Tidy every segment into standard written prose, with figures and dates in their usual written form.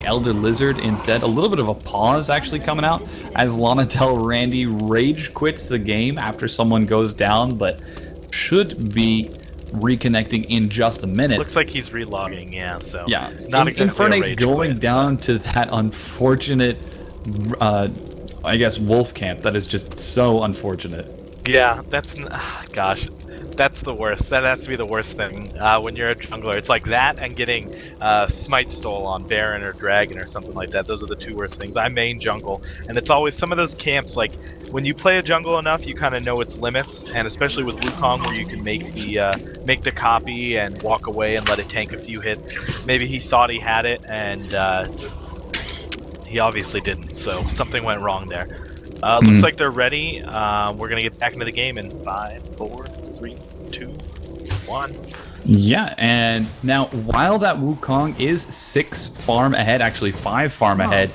Elder Lizard instead. A little bit of a pause actually coming out as Lana Del Randy rage quits the game after someone goes down, but should be reconnecting in just a minute. Looks like he's relogging, yeah, so yeah. not exactly a rage going quit, down to that unfortunate, I guess, wolf camp. That is just so unfortunate. Yeah, gosh, that's the worst. That has to be the worst thing when you're a jungler. It's like that and getting smite stole on Baron or Dragon or something like that. Those are the two worst things. I main jungle, and it's always some of those camps, like when you play a jungle enough, you kind of know its limits, and especially with Wukong, where you can make the copy and walk away and let it tank a few hits. Maybe he thought he had it, and he obviously didn't, so something went wrong there. Looks like they're ready. We're going to get back into the game in 5, 4, 3, 2, 1. Yeah, and now while that Wukong is 6 farm ahead, actually 5 farm ahead,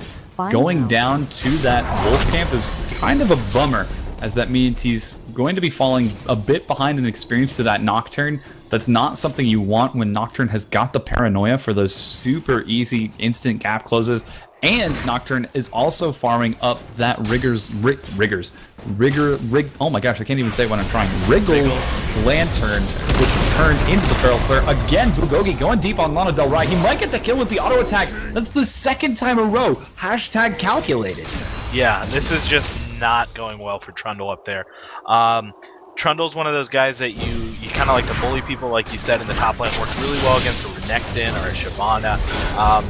going down to that wolf camp is kind of a bummer, as that means he's going to be falling a bit behind in experience to that Nocturne. That's not something you want when Nocturne has got the paranoia for those super easy instant gap closes. And Nocturne is also farming up that oh my gosh, I can't even say what I'm trying. Wriggles Lantern, which turned into the Feral Flare. Again, Bulgogi going deep on Lana Del Rey. He might get the kill with the auto attack. That's the 2nd time in a row. Hashtag calculated. Yeah, this is just not going well for Trundle up there. Trundle's one of those guys that you kind of like to bully people, like you said, in the top lane. Works really well against a Renekton or a Shyvana,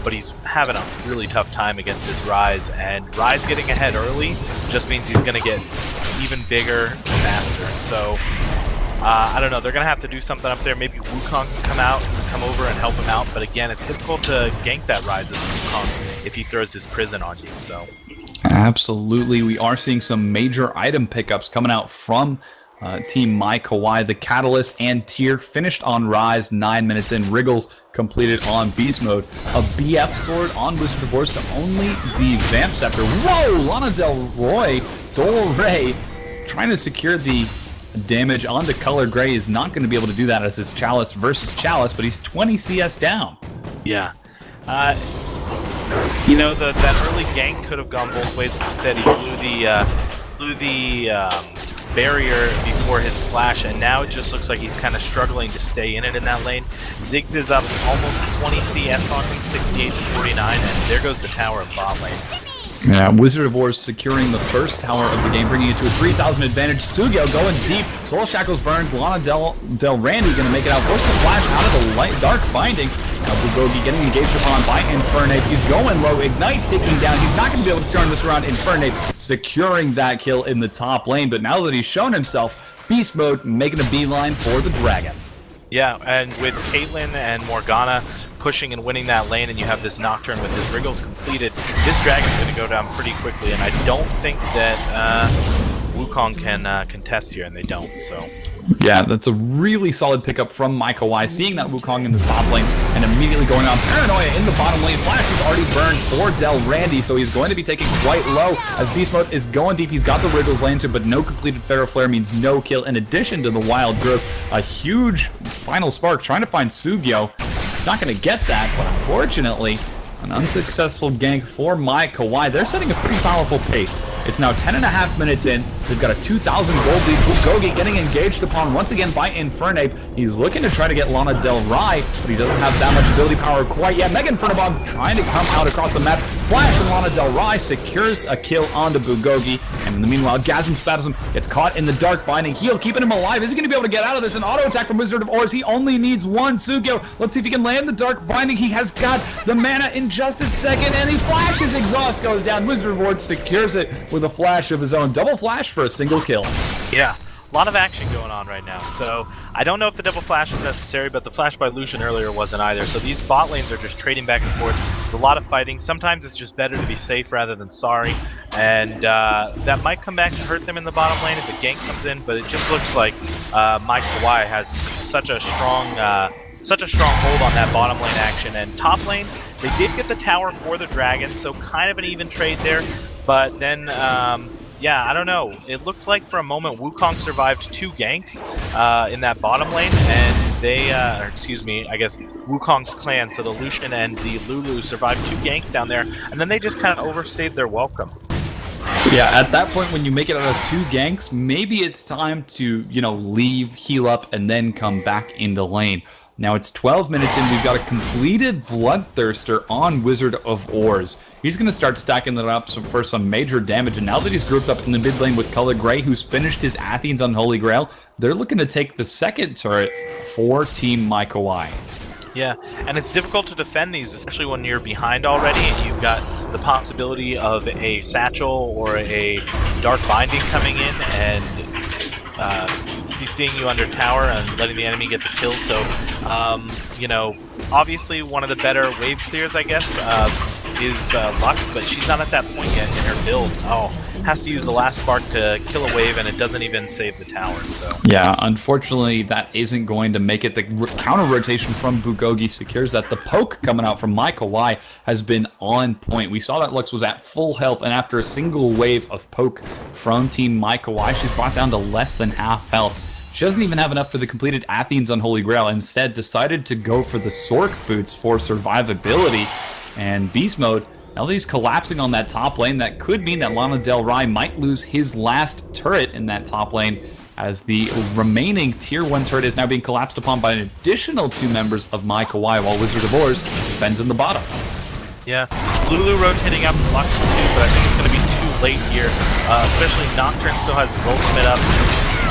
but he's having a really tough time against his Ryze, and Ryze getting ahead early just means he's going to get even bigger faster. So, I don't know, they're going to have to do something up there. Maybe Wukong can come over and help him out, but again, it's difficult to gank that Ryze as Wukong if he throws his prison on you, so. Absolutely, we are seeing some major item pickups coming out from Team My Kawaii. The Catalyst and Tier finished on Ryze 9 minutes in. Wriggles completed on Beast Mode. A BF sword on Wizard of Wars to only the Vamp Scepter. Whoa! Lana Del Rey trying to secure the damage onto Color Gray. Is not going to be able to do that as his Chalice versus Chalice, but he's 20 CS down. Yeah. You know, that early gank could have gone both ways. Like you said, he blew the barrier before his flash, and now it just looks like he's kind of struggling to stay in it in that lane. Ziggs is up almost 20 CS on him, 68 to 49, and there goes the tower of bot lane. Yeah, Wizard of Wars securing the first tower of the game, bringing it to a 3,000 advantage. Sugyo going deep. Soul Shackles burned. Lana Del Randy going to make it out. Forced to flash out of the light dark binding. Now Bulgogi getting engaged upon by Infernape. He's going low. Ignite ticking down. He's not going to be able to turn this around. Infernape securing that kill in the top lane. But now that he's shown himself, Beast Mode making a beeline for the Dragon. Yeah, and with Caitlyn and Morgana pushing and winning that lane, and you have this Nocturne with his Wriggles completed, this Dragon's going to go down pretty quickly, and I don't think that Wukong can contest here, and they don't, so. Yeah, that's a really solid pickup from My Kawaii, seeing that Wukong in the top lane and immediately going on Paranoia in the bottom lane. Flash is already burned for Del Randy, so he's going to be taking quite low as Beast Mode is going deep. He's got the Wriggles Lantern, but no completed Feral Flare means no kill. In addition to the Wild Growth, a huge final spark trying to find Sugyo. Not going to get that, but unfortunately, an unsuccessful gank for My Kawaii. They're setting a pretty powerful pace. It's now 10.5 minutes in. They've got a 2,000 gold lead. Bulgogi getting engaged upon once again by Infernape. He's looking to try to get Lana Del Rey, but he doesn't have that much ability power quite yet. Mega Infernabomb trying to come out across the map. Flash from Lana Del Rey secures a kill onto Bulgogi. And in the meanwhile, Gasm Spasm gets caught in the dark binding. Heal keeping him alive. Is he going to be able to get out of this? An auto attack from Wizard of Wars. He only needs one. Sugyo, let's see if he can land the dark binding. He has got the mana in just a second, and he flashes. Exhaust goes down. Wizard of Wars secures it with a flash of his own. Double flash for a single kill. Yeah, a lot of action going on right now. So I don't know if the double flash is necessary, but the flash by Lucian earlier wasn't either. So these bot lanes are just trading back and forth. There's a lot of fighting. Sometimes it's just better to be safe rather than sorry. And that might come back to hurt them in the bottom lane if a gank comes in, but it just looks like My Kawaii has such a strong hold on that bottom lane action. And top lane, they did get the tower for the Dragon, so kind of an even trade there. But then, yeah, I don't know. It looked like for a moment Wukong survived 2 ganks in that bottom lane, and or excuse me, I guess Wukong's clan, so the Lucian and the Lulu survived 2 ganks down there, and then they just kind of overstayed their welcome. Yeah, at that point when you make it out of 2 ganks, maybe it's time to, leave, heal up, and then come back into lane. Now it's 12 minutes in, we've got a completed Bloodthirster on Wizard of Ors. He's going to start stacking that up for some major damage, and now that he's grouped up in the mid lane with Color Gray, who's finished his Athene's Unholy Grail, they're looking to take the second turret for Team Kawaii. Yeah, and it's difficult to defend these, especially when you're behind already and you've got the possibility of a satchel or a dark binding coming in and CCing you under tower and letting the enemy get the kill. So, obviously one of the better wave clears, I guess, is Lux, but she's not at that point yet in her build. Has to use the last spark to kill a wave, and it doesn't even save the tower. So yeah, unfortunately, that isn't going to make it. The counter rotation from Bulgogi secures that. The poke coming out from Kawaii has been on point. We saw that Lux was at full health, and after a single wave of poke from Team Kawaii, she's brought down to less than half health. She doesn't even have enough for the completed Athene's Unholy Grail. Instead, decided to go for the Sork boots for survivability. And Beast Mode, now that he's collapsing on that top lane, that could mean that Lana Del Rey might lose his last turret in that top lane, as the remaining Tier 1 turret is now being collapsed upon by an additional 2 members of Kawaii, while Wizard of Ors defends in the bottom. Yeah, Lulu rotating up Lux too, but I think it's going to be too late here, especially Nocturne still has his ultimate up.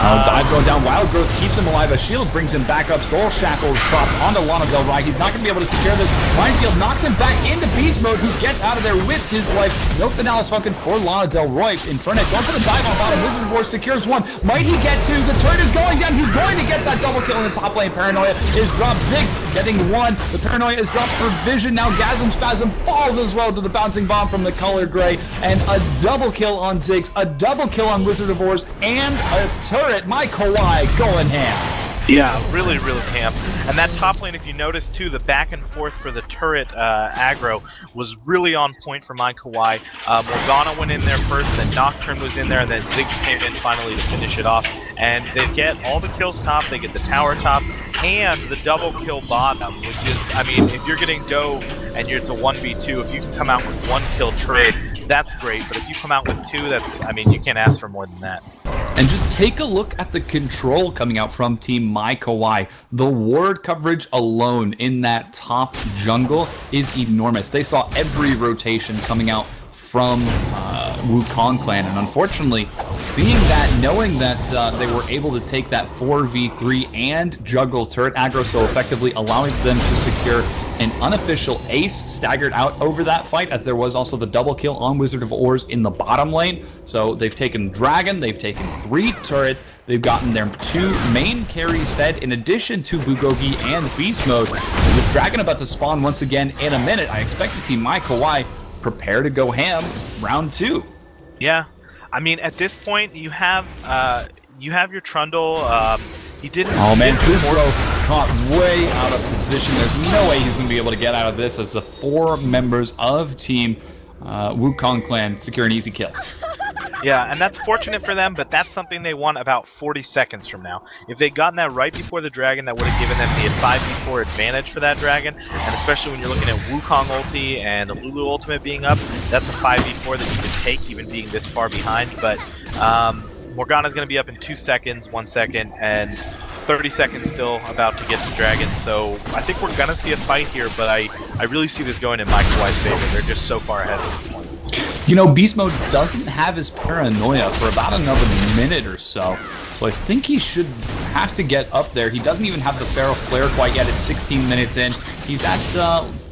Dive going down, Wild Growth keeps him alive, a shield brings him back up, Soul Shackles dropped onto Lana Del Rey. He's not going to be able to secure this. Minefield knocks him back into Beast Mode, who gets out of there with his life. No Finalis Funkin for Lana Del Rey. Infernape going for the dive on bottom, Wizard of Ors secures 1. Might he get 2? The turret is going down, he's going to get that double kill in the top lane. Paranoia is dropped, Ziggs getting 1. The Paranoia is dropped for Vision, now Gasm Spasm falls as well to the bouncing bomb from the Color Gray, and a double kill on Ziggs, a double kill on Wizard of Ors, and a turret. Kawaii going ham. Yeah, really, really ham. And that top lane, if you notice too, the back and forth for the turret aggro was really on point for Kawaii. Morgana went in there first, then Nocturne was in there, and then Ziggs came in finally to finish it off. And they get all the kills top, they get the tower top, and the double kill bottom, which is, I mean, if you're getting Dove and it's a 1v2, if you can come out with 1 kill trade, that's great. But if you come out with 2, that's, I mean, you can't ask for more than that. And just take a look at the control coming out from Team Kawaii. The ward coverage alone in that top jungle is enormous. They saw every rotation coming out from Wukong clan, and unfortunately, seeing that, knowing that they were able to take that 4v3 and juggle turret aggro so effectively, allowing them to secure an unofficial ace staggered out over that fight, as there was also the double kill on Wizard of Ors in the bottom lane. So they've taken Dragon, they've taken 3 turrets, they've gotten their 2 main carries fed in addition to Bulgogi and Beast Mode. And with Dragon about to spawn once again in a minute, I expect to see Kawaii prepare to go ham round 2. Yeah, I mean, at this point you have your Trundle. He didn't. Oh man, Supro caught way out of position. There's no way he's going to be able to get out of this, as the 4 members of Team Wukong clan secure an easy kill. Yeah, and that's fortunate for them, but that's something they want about 40 seconds from now. If they'd gotten that right before the Dragon, that would have given them the 5v4 advantage for that Dragon, and especially when you're looking at Wukong ulti and the Lulu ultimate being up, that's a 5v4 that you can take even being this far behind. But Morgana's going to be up in 2 seconds, 1 second, and 30 seconds still about to get to Dragon. So I think we're going to see a fight here, but I really see this going in Kawaii's favor. They're just so far ahead at this point. You know, Beast Mode doesn't have his Paranoia for about another minute or so, so I think he should have to get up there. He doesn't even have the Feral Flare quite yet. It's 16 minutes in. He's at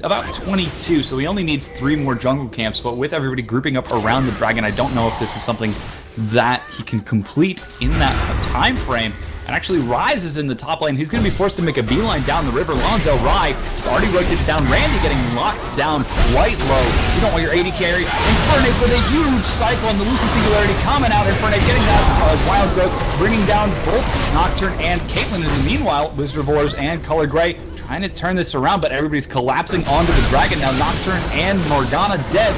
about 22, so he only needs 3 more jungle camps, but with everybody grouping up around the Dragon, I don't know if this is something that he can complete in that time frame. And actually, Rise is in the top lane. He's going to be forced to make a beeline down the river. Lana Del Rey is already rotated down. Randy getting locked down quite low. You don't want your AD carry. Infernape with a huge cycle, and the Lucent Singularity coming out. Infernape getting that Wild Growth, bringing down both Nocturne and Caitlyn. In the meanwhile, Wizard of Ors and Color Gray trying to turn this around, but everybody's collapsing onto the Dragon. Now Nocturne and Morgana dead.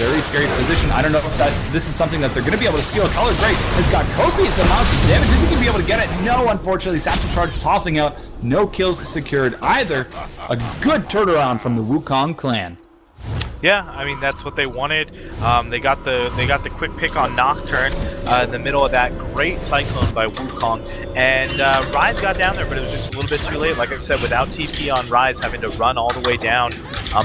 very scary position. I don't know if this is something that they're going to be able to steal. Color Great has got copious amounts of damage. Is he going to be able to get it? No, unfortunately. Satchel Charge tossing out. No kills secured either. A good turnaround from the Wukong clan. Yeah, I mean that's what they wanted. They got the quick pick on Nocturne in the middle of that great Cyclone by Wukong, and Rise got down there, but it was just a little bit too late. Like I said, without TP on Rise, having to run all the way down.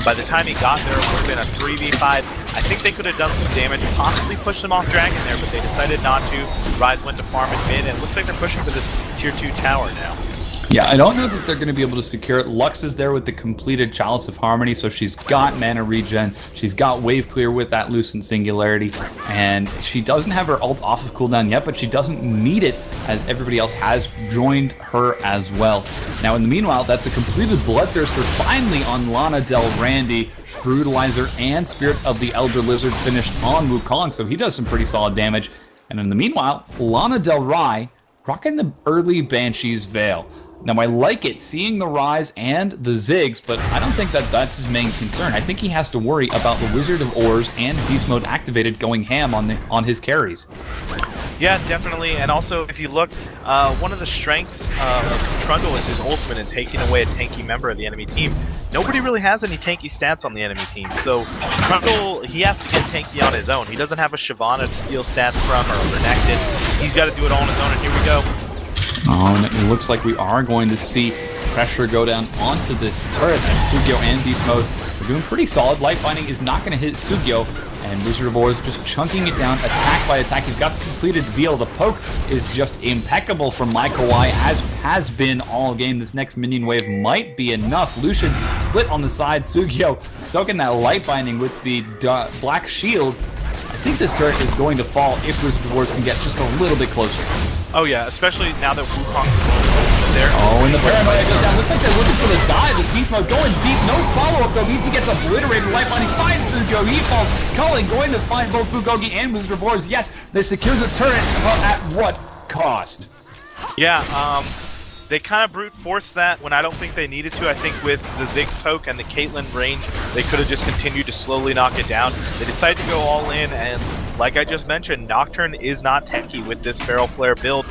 By the time he got there, it would have been a 3v5. I think they could have done some damage, possibly pushed them off Dragon there, but they decided not to. Rise went to farm in mid, and it looks like they're pushing for this tier 2 tower now. Yeah, I don't know that they're going to be able to secure it. Lux is there with the completed Chalice of Harmony, so she's got mana regen. She's got wave clear with that Lucent Singularity, and she doesn't have her ult off of cooldown yet, but she doesn't need it as everybody else has joined her as well. Now, in the meanwhile, that's a completed Bloodthirster finally on Lana Del Randy. Brutalizer and Spirit of the Elder Lizard finished on Wukong, so he does some pretty solid damage. And in the meanwhile, Lana Del Rey rocking the early Banshee's Veil. Now, I like it, seeing the Rise and the Ziggs, but I don't think that that's his main concern. I think he has to worry about the Wizard of Ors and Beast Mode activated going ham on his carries. Yeah, definitely. And also, if you look, one of the strengths of Trundle is his ultimate and taking away a tanky member of the enemy team. Nobody really has any tanky stats on the enemy team, so Trundle, he has to get tanky on his own. He doesn't have a Shyvana to steal stats from or Renekton. He's got to do it all on his own, and here we go. Oh, and it looks like we are going to see pressure go down onto this turret, and Sugyo and Beast Mode are doing pretty solid. Life Binding is not going to hit Sugyo, and Wizard of Ors just chunking it down attack by attack. He's got the completed Zeal. The poke is just impeccable from my Kawaii, as has been all game. This next minion wave might be enough. Lucian split on the side. Sugyo soaking that Light Binding with the black shield. I think this turret is going to fall if Wizard of Ors can get just a little bit closer. Oh yeah, especially now that Wukong's there. Oh, and the Paranoia goes down. Looks like they're looking for the dive. This Beast Mode going deep. No follow-up, though. Means he gets obliterated. Light Binding finds Sugyo. He falls. Culling going to find both Bulgogi and Wizard of Ors. Yes, they secured the turret, but at what cost? Yeah, they kind of brute forced that when I don't think they needed to. I think with the Ziggs poke and the Caitlyn range, they could have just continued to slowly knock it down. They decided to go all in, and like I just mentioned, Nocturne is not tanky with this Feral Flare build.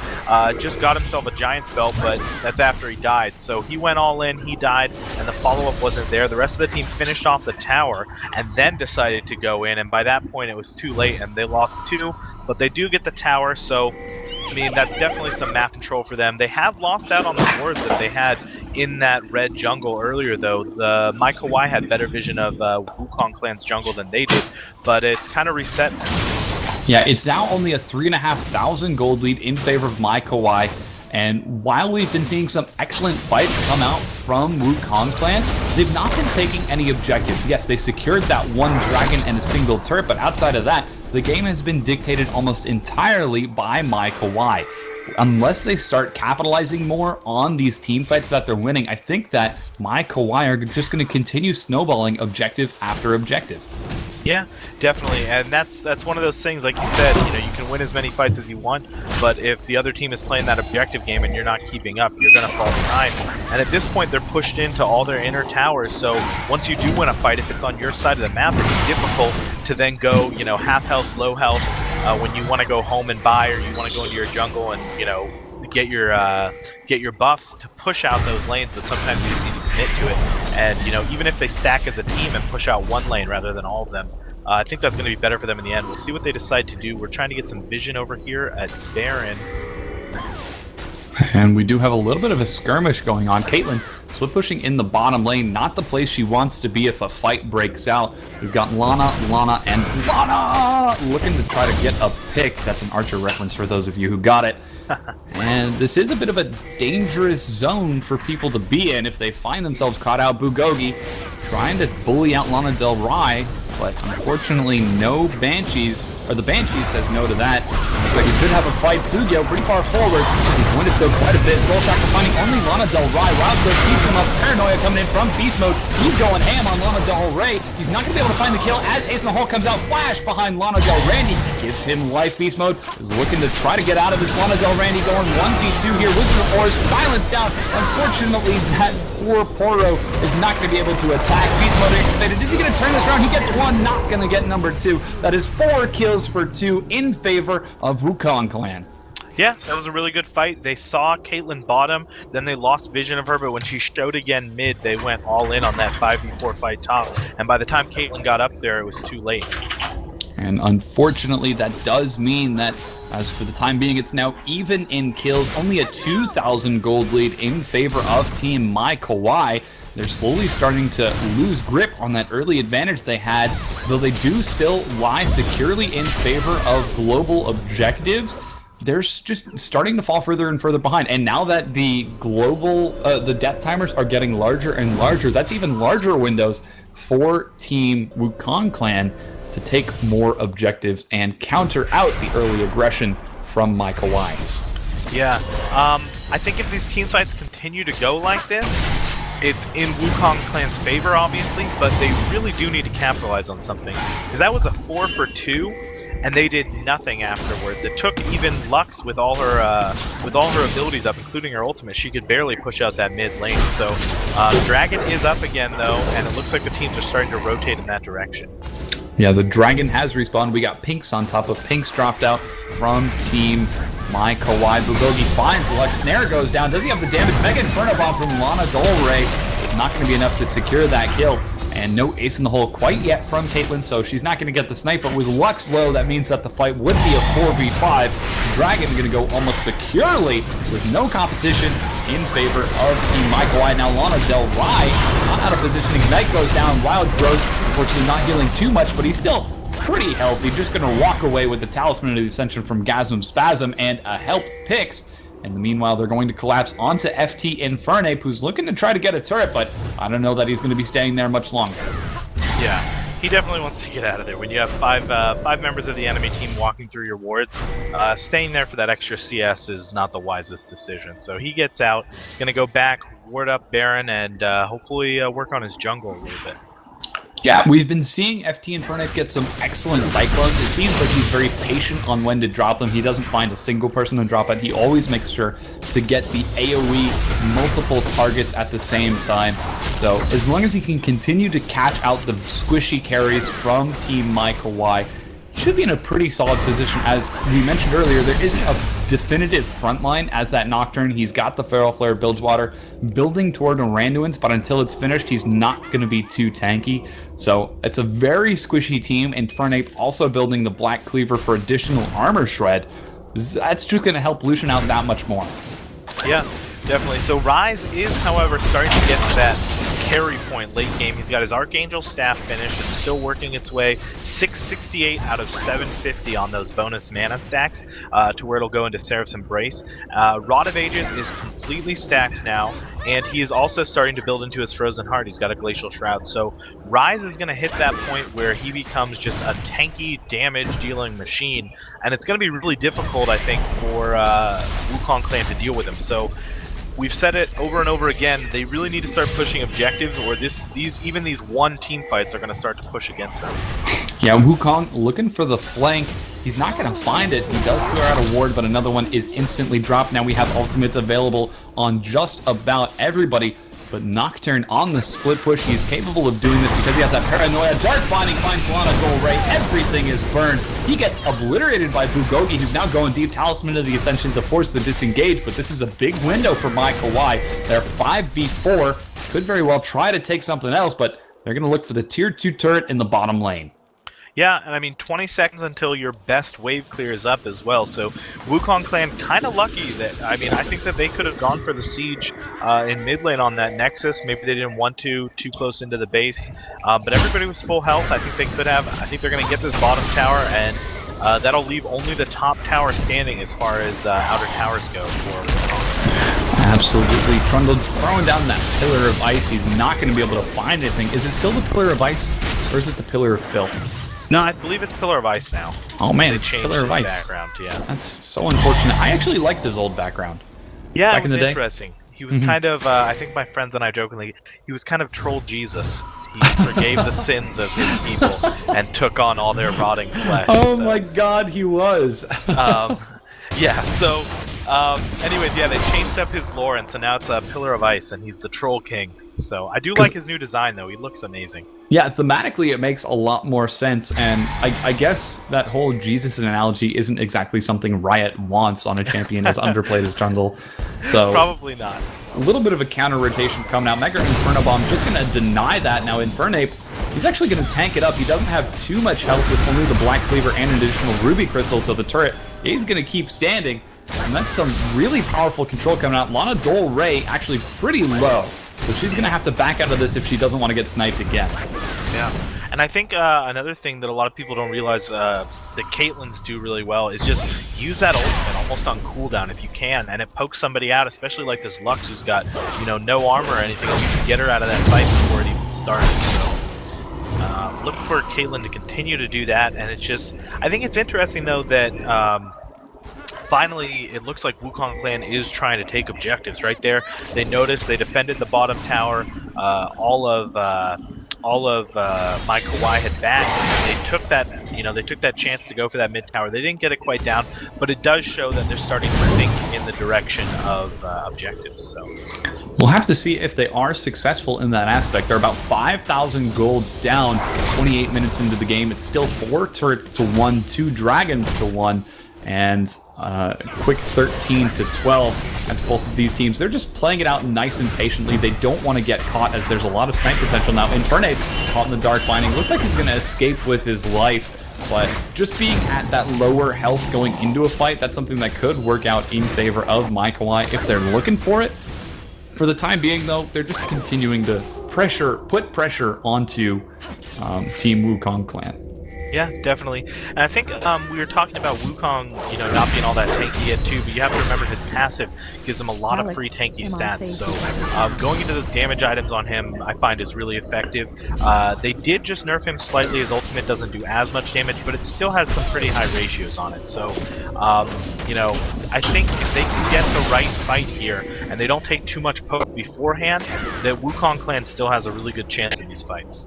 Just got himself a Giant's Belt, but that's after he died. So he went all in, he died, and the follow-up wasn't there. The rest of the team finished off the tower and then decided to go in, and by that point it was too late and they lost 2, but they do get the tower, so I mean, that's definitely some map control for them. They have lost out on the wards that they had in that red jungle earlier, though. My Kawaii had better vision of Wukong clan's jungle than they did, but it's kind of reset. Yeah, it's now only a 3,500 gold lead in favor of my Kawaii. And while we've been seeing some excellent fights come out from Wukong clan, they've not been taking any objectives. Yes, they secured that one dragon and a single turret, but outside of that, the game has been dictated almost entirely by my Kawaii. Unless they start capitalizing more on these team fights that they're winning, I think that my Kawaii are just going to continue snowballing objective after objective. Yeah, definitely, and that's one of those things, like you said, you know, you can win as many fights as you want, but if the other team is playing that objective game and you're not keeping up, you're going to fall behind. And at this point, they're pushed into all their inner towers, so once you do win a fight, if it's on your side of the map, it's difficult to then go, you know, half health, low health, when you want to go home and buy, or you want to go into your jungle and, you know, get your buffs to push out those lanes, but sometimes you just need to commit to it. And, you know, even if they stack as a team and push out one lane rather than all of them, I think that's going to be better for them in the end. We'll see what they decide to do. We're trying to get some vision over here at Baron. And we do have a little bit of a skirmish going on. Caitlyn split pushing in the bottom lane, not the place she wants to be if a fight breaks out. We've got Lana, and Lana looking to try to get a pick. That's an Archer reference for those of you who got it. And this is a bit of a dangerous zone for people to be in if they find themselves caught out. Bulgogi trying to bully out Lana Del Rey, but unfortunately no Banshees, or the Banshee says no to that. Looks like we could have a fight. Sugyo pretty far forward. He's going to soak quite a bit. Soul Shackle finding only Lana Del Rey. Wild Growth keeps him up. Paranoia coming in from Beast Mode. He's going ham on Lana Del Rey. He's not going to be able to find the kill as Ace in the Hole comes out. Flash behind Lana Del Randy. Gives him life. Beast Mode is looking to try to get out of this. Lana Del Randy going 1v2 here. Wizard of Oz silence down. Unfortunately, that poor Poro is not going to be able to attack. Beast Mode activated. Is he going to turn this around? He gets one. Not going to get number 2. That is 4 kills for 2 in favor of Wukong clan. Yeah, that was a really good fight. They saw Caitlyn bottom, then they lost vision of her, but when she showed again mid, they went all in on that 5v4 fight top, and by the time Caitlyn got up there, it was too late. And unfortunately, that does mean that, as for the time being, it's now even in kills, only a 2,000 gold lead in favor of Team My Kawaii. They're slowly starting to lose grip on that early advantage they had, though they do still lie securely in favor of global objectives. They're just starting to fall further and further behind. And now that the global, the death timers are getting larger and larger, that's even larger windows for Team Wukong clan to take more objectives and counter out the early aggression from My Kawaii. Yeah, I think if these team fights continue to go like this, it's in Wukong clan's favor, obviously, but they really do need to capitalize on something. Because that was a 4 for 2. And they did nothing afterwards. It took even Lux with all her abilities up, including her ultimate. She could barely push out that mid lane. So Dragon is up again though, and it looks like the teams are starting to rotate in that direction. Yeah, the Dragon has respawned. We got Pinks on top of Pinks dropped out from Team My Kawaii. Bulgogi finds Lux. Snare goes down. Does he have the damage? Mega Inferno Bomb from Lana Del Rey is not going to be enough to secure that kill. And no ace in the hole quite yet from Caitlyn, so she's not going to get the snipe. But with Lux low, that means that the fight would be a 4v5. Dragon going to go almost securely with no competition in favor of Team My Kawaii. Now Lana Del Rey not out of positioning. Meg goes down. Wild Growth, unfortunately not healing too much, but he's still pretty healthy. Just going to walk away with the Talisman of the Ascension from Gasm Spasm and a help picks. And meanwhile, they're going to collapse onto FT Infernape, who's looking to try to get a turret, but I don't know that he's going to be staying there much longer. Yeah, he definitely wants to get out of there. When you have five members of the enemy team walking through your wards, staying there for that extra CS is not the wisest decision. So he gets out, going to go back, ward up Baron, and hopefully work on his jungle a little bit. Yeah, we've been seeing FT Infernape get some excellent cyclones. It seems like he's very patient on when to drop them. He doesn't find a single person to drop it. He always makes sure to get the AoE multiple targets at the same time. So as long as he can continue to catch out the squishy carries from Team My Kawaii, he should be in a pretty solid position. As we mentioned earlier, there isn't a definitive front line as that Nocturne. He's got the Feral Flare, Bilgewater, building toward Randuin's, but until it's finished, he's not going to be too tanky. So it's a very squishy team. Infernape also building the Black Cleaver for additional armor shred. That's just going to help Lucian out that much more. Yeah, definitely. So Ryze is, however, starting to get to that carry point late game. He's got his Archangel Staff finished and still working its way 668 out of 750 on those bonus mana stacks to where it'll go into Seraph's Embrace. Rod of Ages is completely stacked now, and he is also starting to build into his Frozen Heart. He's got a Glacial Shroud. So Ryze is going to hit that point where he becomes just a tanky, damage-dealing machine, and it's going to be really difficult, I think, for Wukong clan to deal with him. So we've said it over and over again, they really need to start pushing objectives, or even these one team fights are going to start to push against them. Yeah, Wukong looking for the flank. He's not going to find it. He does clear out a ward, but another one is instantly dropped. Now we have ultimates available on just about everybody. But Nocturne on the split push, he's capable of doing this because he has that paranoia. Dark Binding finds Lana Del Rey. Everything is burned. He gets obliterated by Bulgogi, who's now going deep. Talisman of the Ascension to force the disengage, but this is a big window for My Kawaii. They're 5v4. Could very well try to take something else, but they're going to look for the tier 2 turret in the bottom lane. Yeah, and I mean, 20 seconds until your best wave clears up as well, so Wukong clan kind of lucky that, I mean, I think that they could have gone for the siege in mid lane on that Nexus. Maybe they didn't want to, too close into the base, but everybody was full health. I think they could have. I think they're going to get this bottom tower, and that'll leave only the top tower standing as far as outer towers go for Wukong. Absolutely. Trundle throwing down that Pillar of Ice. He's not going to be able to find anything. Is it still the Pillar of Ice, or is it the Pillar of Filth? No, I believe it's Pillar of Ice now. Oh man, they it's changed Pillar of Ice. Background, yeah. That's so unfortunate. I actually liked his old background. Yeah, back it was in the day. interesting. He was kind of, I think my friends and I jokingly, he was kind of troll Jesus. He forgave the sins of his people and took on all their rotting flesh. Oh my god, he was. Yeah, so, anyways, yeah, they changed up his lore, and so now it's a Pillar of Ice, and he's the Troll King. So, I do like his new design, though. He looks amazing. Yeah, thematically it makes a lot more sense, and I guess that whole Jesus analogy isn't exactly something Riot wants on a champion as underplayed as jungle. So Probably not. a little bit of a counter rotation coming out. Mega Inferno Bomb just going to deny that. Now Infernape, he's actually going to tank it up. He doesn't have too much health with only the Black Cleaver and an additional Ruby Crystal, so the turret is going to keep standing. And that's some really powerful control coming out. Lana Del Rey actually pretty low, so she's going to have to back out of this if she doesn't want to get sniped again. Yeah, and I think another thing that a lot of people don't realize that Caitlyn's do really well is just use that ultimate almost on cooldown if you can, and it pokes somebody out, especially like this Lux who's got, you know, no armor or anything, and you can get her out of that fight before it even starts. So look for Caitlyn to continue to do that, and it's just, I think it's interesting though that finally it looks like Wukong clan is trying to take objectives right there. They noticed, they defended the bottom tower, all of my Kawaii had back, and they took that, you know, they took that chance to go for that mid tower. They didn't get it quite down, but it does show that they're starting to think in the direction of objectives. So we'll have to see if they are successful in that aspect. They're about 5,000 gold down 28 minutes into the game. It's still 4 turrets to 1, 2 dragons to 1, and quick 13 to 12 as both of these teams. They're just playing it out nice and patiently. They don't want to get caught as there's a lot of snipe potential now. Infernape caught in the dark binding. Looks like he's going to escape with his life, but just being at that lower health going into a fight, that's something that could work out in favor of my Kawaii if they're looking for it. For the time being, though, they're just continuing to put pressure onto Team Wukong clan. yeah, definitely. And I think we were talking about Wukong, you know, not being all that tanky yet too, but you have to remember his passive gives him a lot of free tanky stats. So going into those damage items on him, I find is really effective. They did just nerf him slightly. His ultimate doesn't do as much damage, but it still has some pretty high ratios on it. So, you know, I think if they can get the right fight here and they don't take too much poke beforehand, that Wukong clan still has a really good chance in these fights.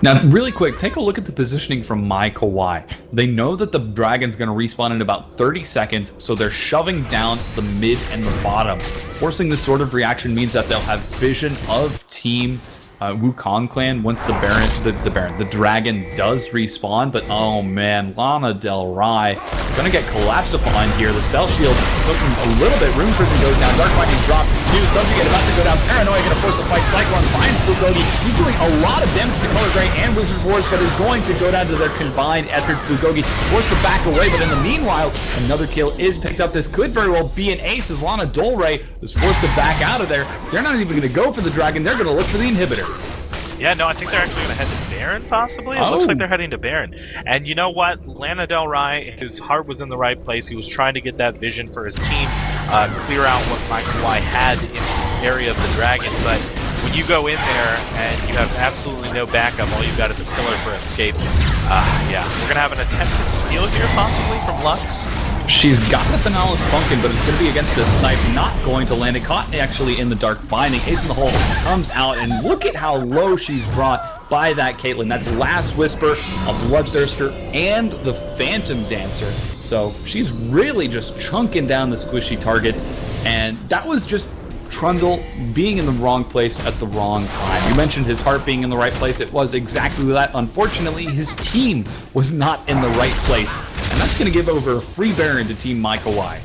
Now, really quick, take a look at the positioning from my Kawaii. They know that the dragon's going to respawn in about 30 seconds, so they're shoving down the mid and the bottom. Forcing this sort of reaction means that they'll have vision of Team Wukong clan once the dragon does respawn. But oh man, Lana Del Rey gonna get collapsed upon here. The spell shield taking a little bit. Rune Prison goes down. Dark Binding drops 2. Subjugate about to go down. Paranoia gonna force a fight. Cyclone finds Bulgogi. He's doing a lot of damage to Color Gray and Wizard Wars, but is going to go down to their combined efforts. Bulgogi forced to back away, but in the meanwhile, another kill is picked up. This could very well be an ace as Lana Del Rey is forced to back out of there. They're not even gonna go for the dragon. They're gonna look for the inhibitor. Yeah, no, I think they're actually going to head to Baron, possibly. It looks like they're heading to Baron. And you know what? Lana Del Rey, his heart was in the right place. He was trying to get that vision for his team, clear out what my Kawaii had in the area of the dragon. But when you go in there and you have absolutely no backup, all you've got is a pillar for escape. Yeah, we're going to have an attempted steal here, possibly, from Lux. She's got the Finalis Funkin', but it's going to be against the snipe, not going to land. It caught actually in the Dark Binding. Ace in the hole comes out, and look at how low she's brought by that Caitlyn. That's Last Whisper, a Bloodthirster, and the Phantom Dancer. So she's really just chunking down the squishy targets, and that was just Trundle being in the wrong place at the wrong time. You mentioned his heart being in the right place. It was exactly that. Unfortunately, his team was not in the right place. And that's going to give over a free Baron to Team My Kawaii.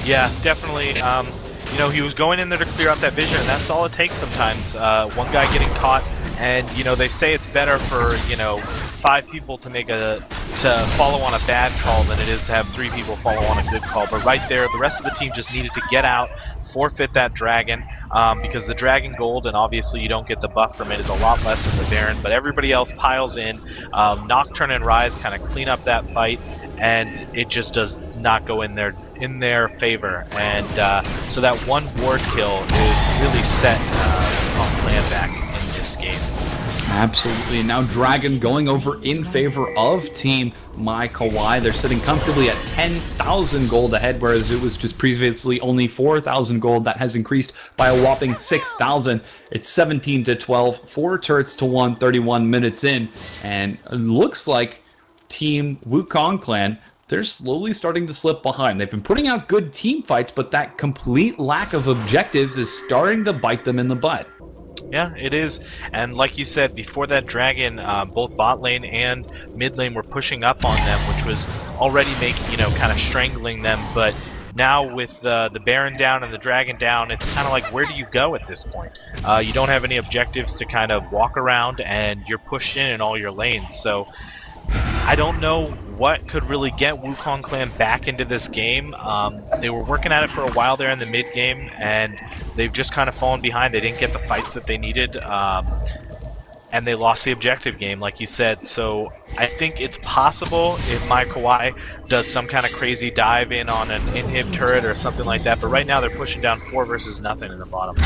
Yeah, definitely. You know, he was going in there to clear out that vision, and that's all it takes sometimes. One guy getting caught, and, you know, they say it's better for, you know, 5 people to follow on a bad call than it is to have 3 people follow on a good call. But right there, the rest of the team just needed to get out, forfeit that dragon, because the dragon gold, and obviously you don't get the buff from it, is a lot less than the Baron. But everybody else piles in. Nocturne and Rise kind of clean up that fight, and it just does not go in their favor. And so that one ward kill is really set on plan back in this game. Absolutely. And now Dragon going over in favor of Team Kawaii. They're sitting comfortably at 10,000 gold ahead, whereas it was just previously only 4,000 gold. That has increased by a whopping 6,000. It's 17 to 12, 4 turrets to 1, 31 minutes in. And it looks like Team Wukong clan, they're slowly starting to slip behind. They've been putting out good team fights, but that complete lack of objectives is starting to bite them in the butt. Yeah, it is. And like you said, before that Dragon, both bot lane and mid lane were pushing up on them, which was already making, kind of strangling them. But now with the Baron down and the Dragon down, it's kind of like, where do you go at this point? You don't have any objectives to kind of walk around, and you're pushed in all your lanes. So I don't know what could really get Wukong clan back into this game. They were working at it for a while there in the mid game, and they've just kind of fallen behind. They didn't get the fights that they needed, and they lost the objective game, like you said. So I think it's possible if Kawaii does some kind of crazy dive in on an inhib turret or something like that. But right now they're pushing down 4 versus nothing in the bottom. So.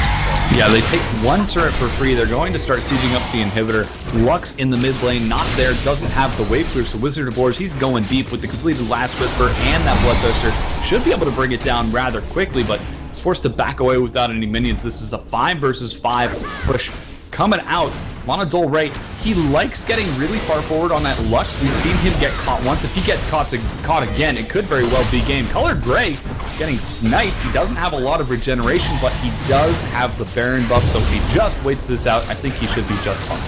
Yeah, they take 1 turret for free. They're going to start sieging up the inhibitor. Lux in the mid lane, not there, doesn't have the wave clear, so Wizard of Wars, he's going deep with the completed Last Whisper and that Bloodthirster. Should be able to bring it down rather quickly, but he's forced to back away without any minions. This is a 5 versus 5 push coming out. Lana Del Rey, he likes getting really far forward on that Lux. We've seen him get caught once. If he gets caught again, it could very well be game. Colored Gray getting sniped. He doesn't have a lot of regeneration, but he does have the Baron buff, so if he just waits this out, I think he should be just fine.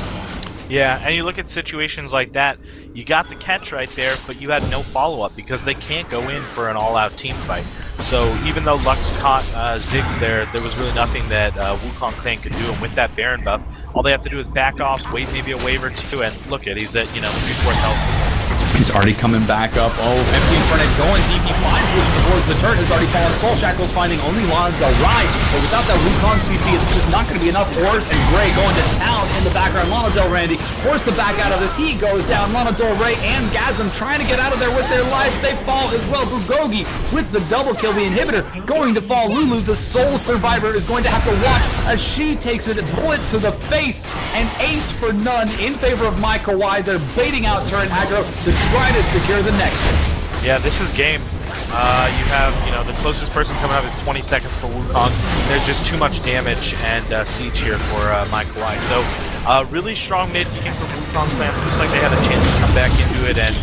Yeah, and you look at situations like that, you got the catch right there, but you had no follow-up because they can't go in for an all-out team fight. So even though Lux caught Ziggs there was really nothing that Wukong clan could do, and with that Baron buff, all they have to do is back off, wait maybe a wave or two, and look at, he's at, 3/4 health. He's already coming back up. Oh, empty Infernape going deep. He finds Wizard towards the turret. Has already fallen. Soul Shackles finding only Lana Del Rey. But without that Wukong CC, it's just not going to be enough. Ors and Gray going to town in the background. Lana Del Randy forced to back out of this. He goes down. Lana Del Rey and Gasm trying to get out of there with their lives. They fall as well. Bulgogi with the double kill. The inhibitor going to fall. Lulu, the sole survivor, is going to have to watch as she takes it. Bullet to the face. And ace for none in favor of Kawaii. They're baiting out turret aggro to try to secure the Nexus. Yeah, this is game. You have, the closest person coming up is 20 seconds for Wukong. There's just too much damage and siege here for Kawaii. So, really strong mid game for Wukong's clan. Looks like they had a chance to come back into it, and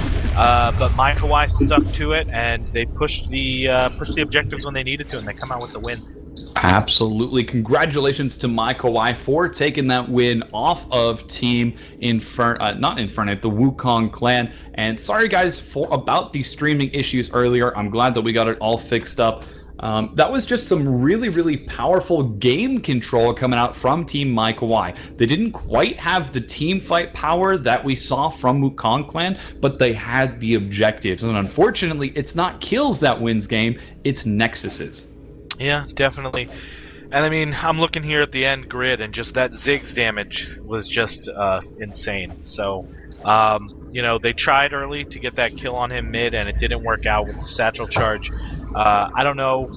but Kawaii stuck to it, and they pushed the objectives when they needed to, and they come out with the win. Absolutely. Congratulations to Kawaii for taking that win off of Team not Infernape, the Wukong clan. And sorry guys about the streaming issues earlier. I'm glad that we got it all fixed up. That was just some really, really powerful game control coming out from Team Kawaii. They didn't quite have the team fight power that we saw from Wukong clan, but they had the objectives. And unfortunately, it's not kills that wins game, it's nexuses. Yeah, definitely. And I mean, I'm looking here at the end grid, and just that Ziggs damage was just insane. So, they tried early to get that kill on him mid, and it didn't work out with the satchel charge. I don't know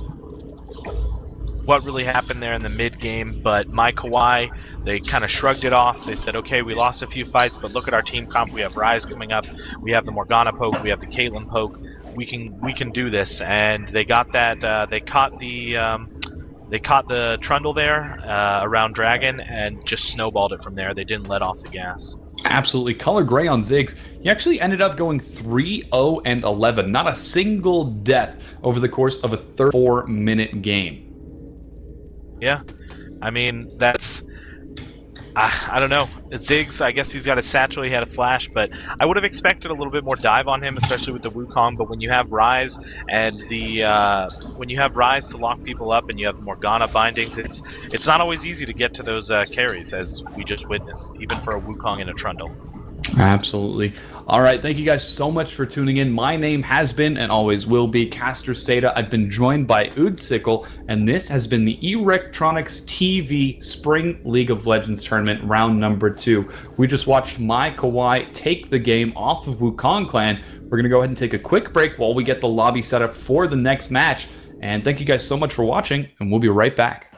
what really happened there in the mid game, but Kawaii, they kind of shrugged it off. They said, okay, we lost a few fights, but look at our team comp. We have Ryze coming up. We have the Morgana poke. We have the Caitlyn poke. We can do this, and they got that. They caught the Trundle there around Dragon, and just snowballed it from there. They didn't let off the gas. Absolutely. Color Gray on Ziggs. He actually ended up going 3-0 and 11. Not a single death over the course of a 34-minute game. Yeah, I mean that's. I don't know. Ziggs, I guess he's got a satchel, he had a flash, but I would have expected a little bit more dive on him, especially with the Wukong. But when you have Ryze and when you have Ryze to lock people up and you have Morgana bindings, it's not always easy to get to those carries, as we just witnessed, even for a Wukong and a Trundle. Absolutely. All right, thank you guys so much for tuning in. My name has been and always will be Caster Seda. I've been joined by Udsickle, and this has been the Erectronics TV Spring League of Legends Tournament round number 2. We just watched Kawaii take the game off of Wukong clan. We're going to go ahead and take a quick break while we get the lobby set up for the next match. And thank you guys so much for watching, and we'll be right back.